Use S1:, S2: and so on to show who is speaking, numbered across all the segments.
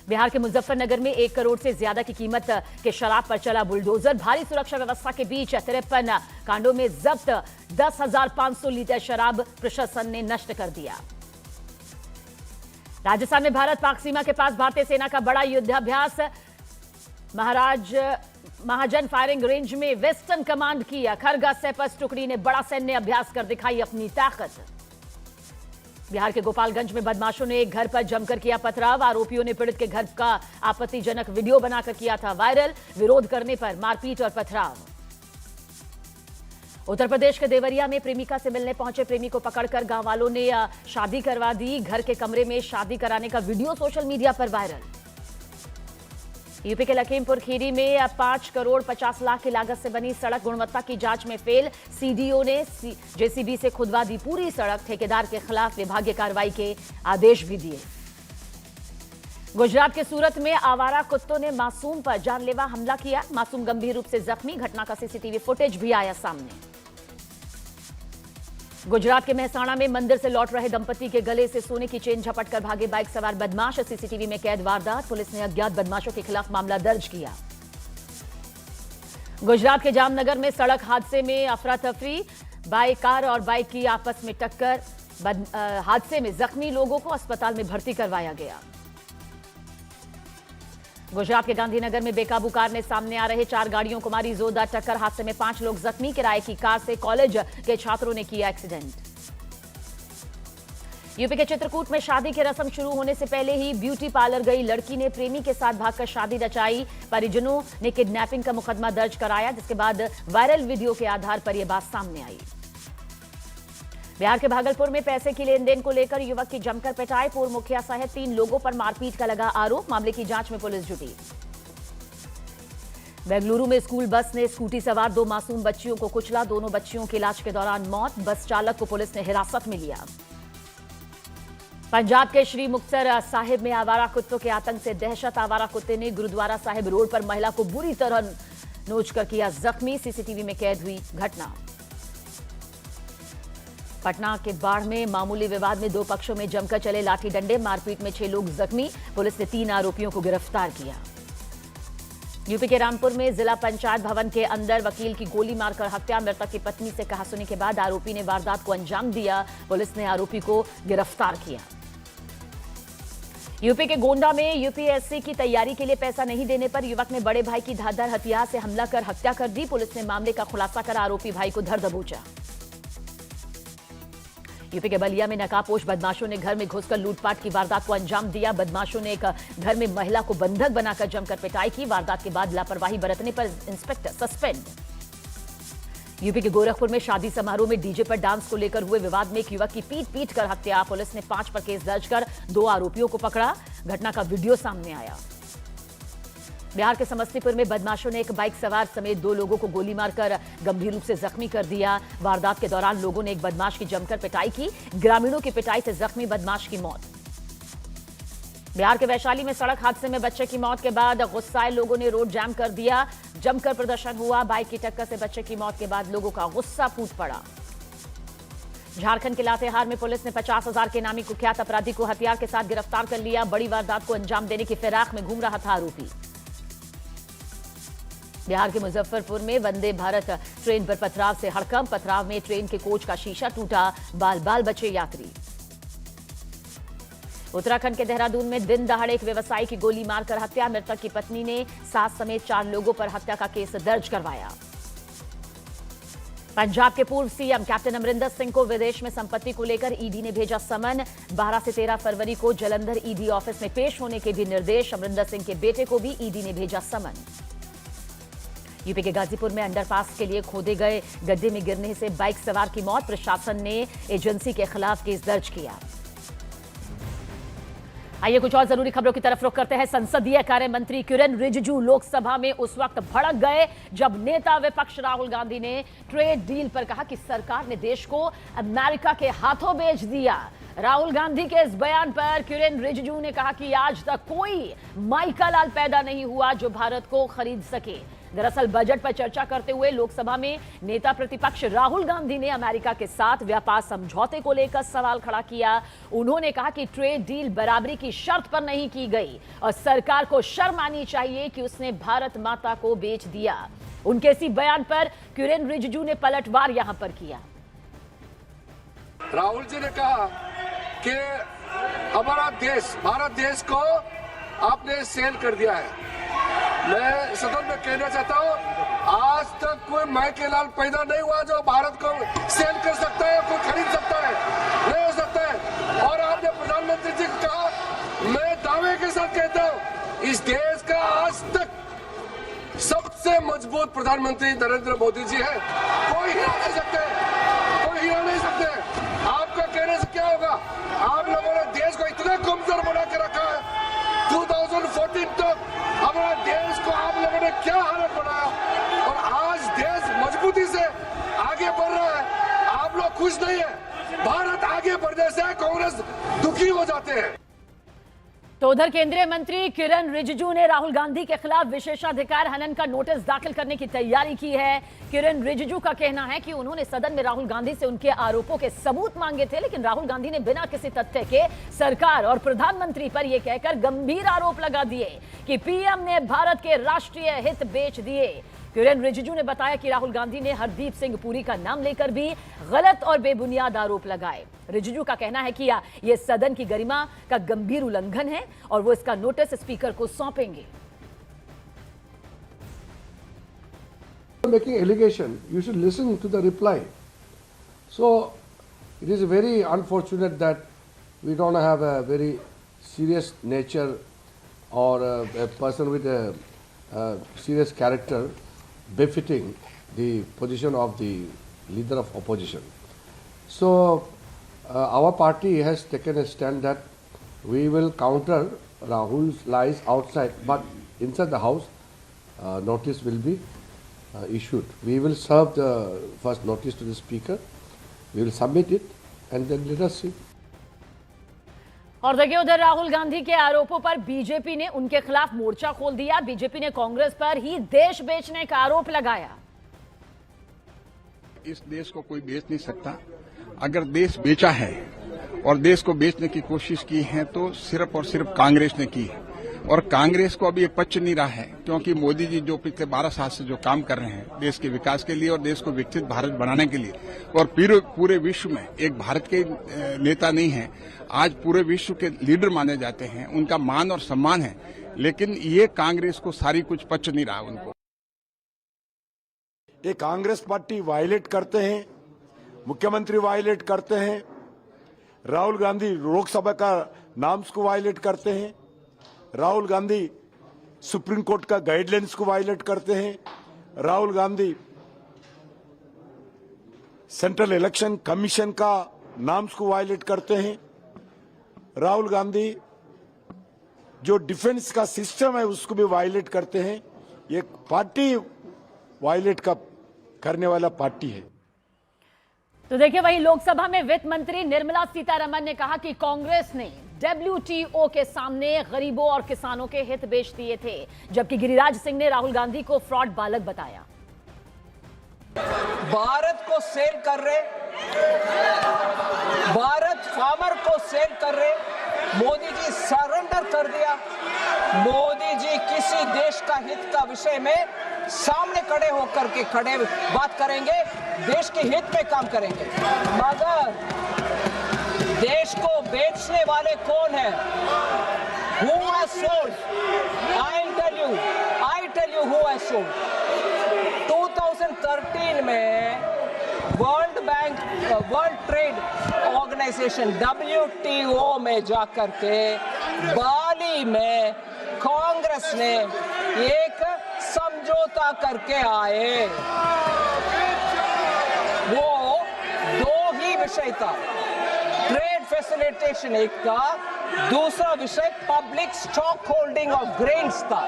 S1: बिहार के मुजफ्फरनगर में 1 करोड़ से ज्यादा की कीमत के शराब पर चला बुलडोजर। भारी सुरक्षा व्यवस्था के बीच 53 कांडों में जब्त 10,500 लीटर शराब प्रशासन ने नष्ट कर दिया। राजस्थान में भारत पाक सीमा के पास भारतीय सेना का बड़ा युद्धाभ्यास। महाजन फायरिंग रेंज में वेस्टर्न कमांड की खरगा सेपर्स टुकड़ी ने बड़ा सैन्य अभ्यास कर दिखाई अपनी ताकत। बिहार के गोपालगंज में बदमाशों ने एक घर पर जमकर किया पथराव। आरोपियों ने पीड़ित के घर का आपत्तिजनक वीडियो बनाकर किया था वायरल। विरोध करने पर मारपीट और पथराव। उत्तर प्रदेश के देवरिया में प्रेमिका से मिलने पहुंचे प्रेमी को पकड़कर गांव वालों ने शादी करवा दी। घर के कमरे में शादी कराने का वीडियो सोशल मीडिया पर वायरल। यूपी के लखीमपुर खीरी में 5 करोड़ 50 लाख की लागत से बनी सड़क गुणवत्ता की जांच में फेल। सीडीओ ने जेसीबी से खुदवा दी पूरी सड़क। ठेकेदार के खिलाफ विभागीय कार्रवाई के आदेश भी दिए। गुजरात के सूरत में आवारा कुत्तों ने मासूम पर जानलेवा हमला किया। मासूम गंभीर रूप से जख्मी। घटना का सीसीटीवी फुटेज भी आया सामने। गुजरात के मेहसाणा में मंदिर से लौट रहे दंपति के गले से सोने की चेन झपट कर भागे बाइक सवार बदमाश। सीसीटीवी में कैद वारदात। पुलिस ने अज्ञात बदमाशों के खिलाफ मामला दर्ज किया। गुजरात के जामनगर में सड़क हादसे में अफरा तफरी। बाइक कार और बाइक की आपस में टक्कर। हादसे में जख्मी लोगों को अस्पताल में भर्ती करवाया गया। गुजरात के गांधीनगर में बेकाबू कार ने सामने आ रहे 4 गाड़ियों को मारी जोरदार टक्कर। हादसे में 5 लोग जख्मी। किराए की कार से कॉलेज के छात्रों ने किया एक्सीडेंट। यूपी के चित्रकूट में शादी की रस्म शुरू होने से पहले ही ब्यूटी पार्लर गई लड़की ने प्रेमी के साथ भागकर शादी रचाई। परिजनों ने किडनैपिंग का मुकदमा दर्ज कराया, जिसके बाद वायरल वीडियो के आधार पर यह बात सामने आई। बिहार के भागलपुर में पैसे की लेनदेन को लेकर युवक की जमकर पिटाई। पूर्व मुखिया सहित 3 लोगों पर मारपीट का लगा आरोप। मामले की जांच में पुलिस जुटी। बेंगलुरु में स्कूल बस ने स्कूटी सवार 2 मासूम बच्चियों को कुचला। दोनों बच्चियों की इलाज के दौरान मौत। बस चालक को पुलिस ने हिरासत में लिया। पंजाब के श्री मुक्तसर साहिब में आवारा कुत्तों के आतंक से दहशत। आवारा कुत्ते ने गुरुद्वारा साहिब रोड पर महिला को बुरी तरह नोचकर किया जख्मी। सीसीटीवी में कैद हुई घटना। पटना के बाढ़ में मामूली विवाद में 2 पक्षों में जमकर चले लाठी डंडे। मारपीट में 6 लोग जख्मी। पुलिस ने 3 आरोपियों को गिरफ्तार किया। यूपी के रामपुर में जिला पंचायत भवन के अंदर वकील की गोली मारकर हत्या। मृतक की पत्नी से कहासुनी के बाद आरोपी ने वारदात को अंजाम दिया। पुलिस ने आरोपी को गिरफ्तार किया। यूपी के गोंडा में यूपीएससी की तैयारी के लिए पैसा नहीं देने पर युवक ने बड़े भाई की धारदार हथियार से हमला कर हत्या कर दी। पुलिस ने मामले का खुलासा कर आरोपी भाई को धर दबोचा। यूपी के बलिया में नकाबपोश बदमाशों ने घर में घुसकर लूटपाट की वारदात को अंजाम दिया। बदमाशों ने एक घर में महिला को बंधक बनाकर जमकर पिटाई की। वारदात के बाद लापरवाही बरतने पर इंस्पेक्टर सस्पेंड। यूपी के गोरखपुर में शादी समारोह में डीजे पर डांस को लेकर हुए विवाद में एक युवक की पीट कर हत्या। पुलिस ने 5 पर केस दर्ज कर 2 आरोपियों को पकड़ा। घटना का वीडियो सामने आया। बिहार के समस्तीपुर में बदमाशों ने एक बाइक सवार समेत 2 लोगों को गोली मारकर गंभीर रूप से जख्मी कर दिया। वारदात के दौरान लोगों ने एक बदमाश की जमकर पिटाई की। ग्रामीणों की पिटाई से जख्मी बदमाश की मौत। बिहार के वैशाली में सड़क हादसे में बच्चे की मौत के बाद गुस्साए लोगों ने रोड जाम कर दिया। जमकर प्रदर्शन हुआ। बाइक की टक्कर से बच्चे की मौत के बाद लोगों का गुस्सा फूट पड़ा। झारखंड के लातेहार में पुलिस ने 50,000 के नामी कुख्यात अपराधी को हथियार के साथ गिरफ्तार कर लिया। बड़ी वारदात को अंजाम देने की फिराक में घूम रहा था आरोपी। बिहार के मुजफ्फरपुर में वंदे भारत ट्रेन पर पथराव से हड़कंप। पथराव में ट्रेन के कोच का शीशा टूटा। बाल बाल बचे यात्री। उत्तराखंड के देहरादून में दिन दहाड़े एक व्यवसायी की गोली मारकर हत्या। मृतक की पत्नी ने सास समेत 4 लोगों पर हत्या का केस दर्ज करवाया। पंजाब के पूर्व सीएम कैप्टन अमरिंदर सिंह को विदेश में संपत्ति को लेकर ईडी ने भेजा समन। 12 से 13 फरवरी को जलंधर ईडी ऑफिस में पेश होने के भी निर्देश। अमरिंदर सिंह के बेटे को भी ईडी ने भेजा समन। यूपी के गाजीपुर में अंडरपास के लिए खोदे गए गड्ढे में गिरने से बाइक सवार की मौत। प्रशासन ने एजेंसी के खिलाफ केस दर्ज किया। आइए कुछ और जरूरी खबरों की तरफ रुख करते हैं। संसदीय कार्य मंत्री किरेन रिजिजू लोकसभा में उस वक्त भड़क गए जब नेता विपक्ष राहुल गांधी ने ट्रेड डील पर कहा कि सरकार ने देश को अमेरिका के हाथों बेच दिया। राहुल गांधी के इस बयान पर किरेन रिजिजू ने कहा कि आज तक कोई माइका लाल पैदा नहीं हुआ जो भारत को खरीद सके। दरअसल बजट पर चर्चा करते हुए लोकसभा में नेता प्रतिपक्ष राहुल गांधी ने अमेरिका के साथ व्यापार समझौते को लेकर सवाल खड़ा किया। उन्होंने कहा कि ट्रेड डील बराबरी की शर्त पर नहीं की गई और सरकार को शर्म आनी चाहिए कि उसने भारत माता को बेच दिया। उनके इसी बयान पर किरेन रिजिजू ने पलटवार यहां पर किया।
S2: राहुल जी ने कहा कि हमारा देश, भारत देश को आपने सेल कर दिया है। मैं सदन में कहना चाहता हूँ, आज तक कोई मायके लाल पैदा नहीं हुआ जो भारत को सेल कर सकता है, कोई खरीद सकता है, नहीं हो सकता है। और आपने प्रधानमंत्री जी को कहा, मैं दावे के साथ कहता हूँ, इस देश का आज तक सबसे मजबूत प्रधानमंत्री नरेंद्र मोदी जी है। कोई हिला नहीं सकते, कोई हिला नहीं सकते। आपका कहने से क्या होगा? आप लोगों ने देश को इतना कमजोर बना के रखा है। 2014 तक हमारा देश को आप लोगों ने क्या हालत बनाया, और आज देश मजबूती से आगे बढ़ रहा है। आप लोग खुश नहीं है। भारत आगे बढ़ने से कांग्रेस दुखी हो जाते हैं।
S1: तो उधर केंद्रीय मंत्री किरेन रिजिजू ने राहुल गांधी के खिलाफ विशेषाधिकार हनन का नोटिस दाखिल करने की तैयारी की है। किरेन रिजिजू का कहना है कि उन्होंने सदन में राहुल गांधी से उनके आरोपों के सबूत मांगे थे, लेकिन राहुल गांधी ने बिना किसी तथ्य के सरकार और प्रधानमंत्री पर यह कहकर गंभीर आरोप लगा दिए कि पीएम ने भारत के राष्ट्रीय हित बेच दिए। किरेन रिजिजू ने बताया कि राहुल गांधी ने हरदीप सिंह पुरी का नाम लेकर भी गलत और बेबुनियाद आरोप लगाए। रिजिजू का कहना है कि यह सदन की गरिमा का गंभीर उल्लंघन है और वो इसका नोटिस स्पीकर को सौंपेंगे।
S3: Making allegation, you should listen to the reply. So it is very unfortunate that we don't have a very serious nature or a person with a serious character befitting the position of the leader of opposition. So our party has taken a stand that we will counter Rahul's lies outside, but inside the house notice will be issued. We will serve the first notice to the speaker, we will submit it and then let us see.
S1: और देखिए उधर राहुल गांधी के आरोपों पर BJP ने उनके खिलाफ मोर्चा खोल दिया। बीजेपी ने कांग्रेस पर ही देश बेचने का आरोप लगाया।
S4: इस देश को कोई बेच नहीं सकता। अगर देश बेचा है और देश को बेचने की कोशिश की है तो सिर्फ और सिर्फ कांग्रेस ने की है, और कांग्रेस को अभी ये पच नहीं रहा है, क्योंकि मोदी जी जो पिछले 12 साल से जो काम कर रहे हैं देश के विकास के लिए और देश को विकसित भारत बनाने के लिए, और पूरे विश्व में एक भारत के नेता नहीं है, आज पूरे विश्व के लीडर माने जाते हैं, उनका मान और सम्मान है, लेकिन ये कांग्रेस को सारी कुछ पच नहीं रहा उनको।
S5: ये कांग्रेस पार्टी वायलेट करते हैं, मुख्यमंत्री वायलेट करते हैं, राहुल गांधी लोकसभा का नॉर्म्स को वायलेट करते हैं, राहुल गांधी सुप्रीम कोर्ट का गाइडलाइंस को वायलेट करते हैं, Rahul Gandhi central election commission का नॉर्म्स को वायलेट करते हैं, राहुल गांधी जो डिफेंस का सिस्टम है उसको भी वायलेट करते हैं। ये पार्टी वायलेट का करने वाला पार्टी है।
S1: तो देखिए वहीं लोकसभा में वित्त मंत्री निर्मला सीतारमण ने कहा कि कांग्रेस ने WTO के सामने गरीबों और किसानों के हित बेच दिए थे, जबकि गिरिराज सिंह ने राहुल गांधी को फ्रॉड बालक बताया।
S6: भारत को सेल कर रहे, भारत फार्मर को सेल कर रहे, मोदी जी सरेंडर कर दिया। मोदी जी किसी देश का हित का विषय में सामने खड़े होकर के बात करेंगे, देश के हित में काम करेंगे, मगर देश को बेचने वाले कौन है? Who has sold? I tell you who has sold. 2013 में वर्ल्ड ट्रेड ऑर्गेनाइजेशन WTO में जाकर के बाली में कांग्रेस ने एक समझौता करके आए। वो दो ही विषय था, ट्रेड फैसिलिटेशन एक था, दूसरा विषय public stock holding of grains था।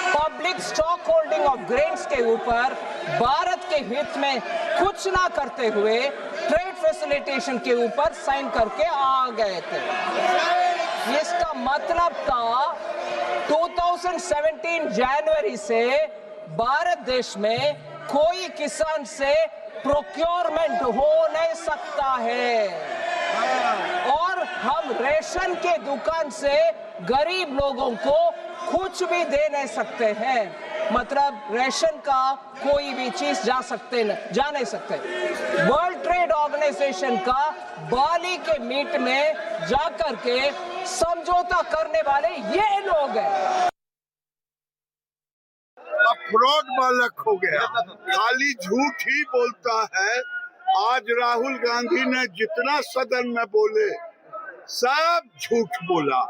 S6: Public stock holding of grains के ऊपर भारत के हित में कुछ ना करते हुए ट्रेड फैसिलिटेशन के ऊपर साइन करके आ गए थे। इसका मतलब था 2017 जनवरी से भारत देश में कोई किसान से प्रोक्योरमेंट हो नहीं सकता है और हम रेशन के दुकान से गरीब लोगों को कुछ भी दे नहीं सकते हैं। मतलब रेशन का कोई भी चीज जा नहीं सकते। वर्ल्ड ट्रेड ऑर्गेनाइजेशन का बाली के मीट में जाकर के समझौता करने वाले ये लोग हैं।
S7: अब फ्रॉड बालक हो गया, खाली झूठ ही बोलता है। आज राहुल गांधी ने जितना सदन में बोले सब झूठ बोला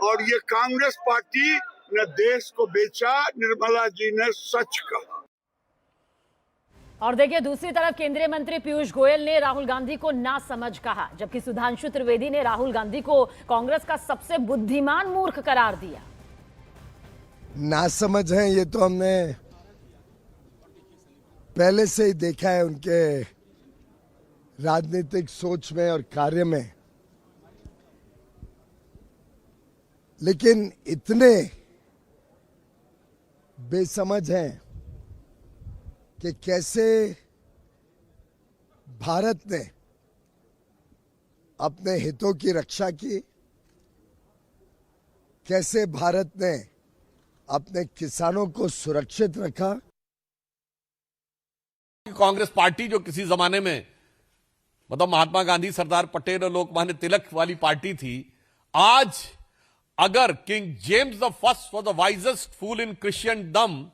S7: और ये कांग्रेस पार्टी ने देश को बेचा। निर्मला जी ने सच कहा।
S1: और देखिए दूसरी तरफ केंद्रीय मंत्री पीयूष गोयल ने राहुल गांधी को नासमझ कहा, जबकि सुधांशु त्रिवेदी ने राहुल गांधी को कांग्रेस का सबसे बुद्धिमान मूर्ख करार दिया।
S8: नासमझ हैं ये तो हमने पहले से ही देखा है उनके राजनीतिक सोच में और कार्य में, लेकिन इतने बेसमझ हैं कि कैसे भारत ने अपने हितों की रक्षा की, कैसे भारत ने अपने किसानों को सुरक्षित रखा।
S9: कांग्रेस पार्टी जो किसी जमाने में मतलब महात्मा गांधी, सरदार पटेल और लोकमान्य तिलक वाली पार्टी थी, आज अगर King James the first was the wisest fool in Christendom,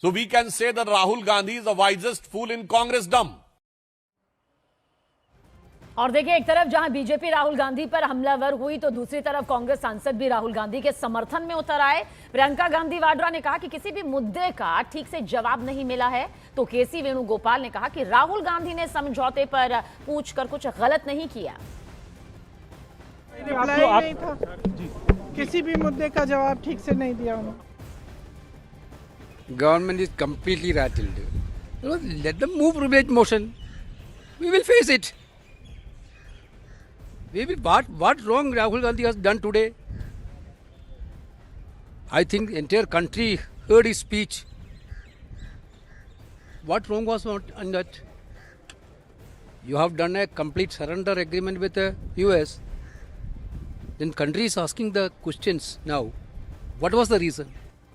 S9: so we can say that Rahul Gandhi is the wisest fool in Congressdom.
S1: और देखिए एक तरफ जहां बीजेपी राहुल गांधी पर हमलावर हुई तो दूसरी तरफ कांग्रेस सांसद भी राहुल गांधी के समर्थन में उतर आए। प्रियंका गांधी वाड्रा ने कहा कि किसी भी मुद्दे का ठीक से जवाब नहीं मिला है, तो केसी वेणुगोपाल ने कहा कि राहुल गांधी ने समझौते पर पूछकर कुछ गलत नहीं किया।
S10: नहीं था, किसी भी मुद्दे का जवाब ठीक से नहीं दिया उन्होंने।
S11: Government is completely rattled. Let them move privilege motion. We will face it. We will. What wrong Rahul Gandhi has done today? I think the entire country heard his speech. What wrong was on that? You have done a complete surrender agreement with the US. Then country is asking the questions now. What was the reason?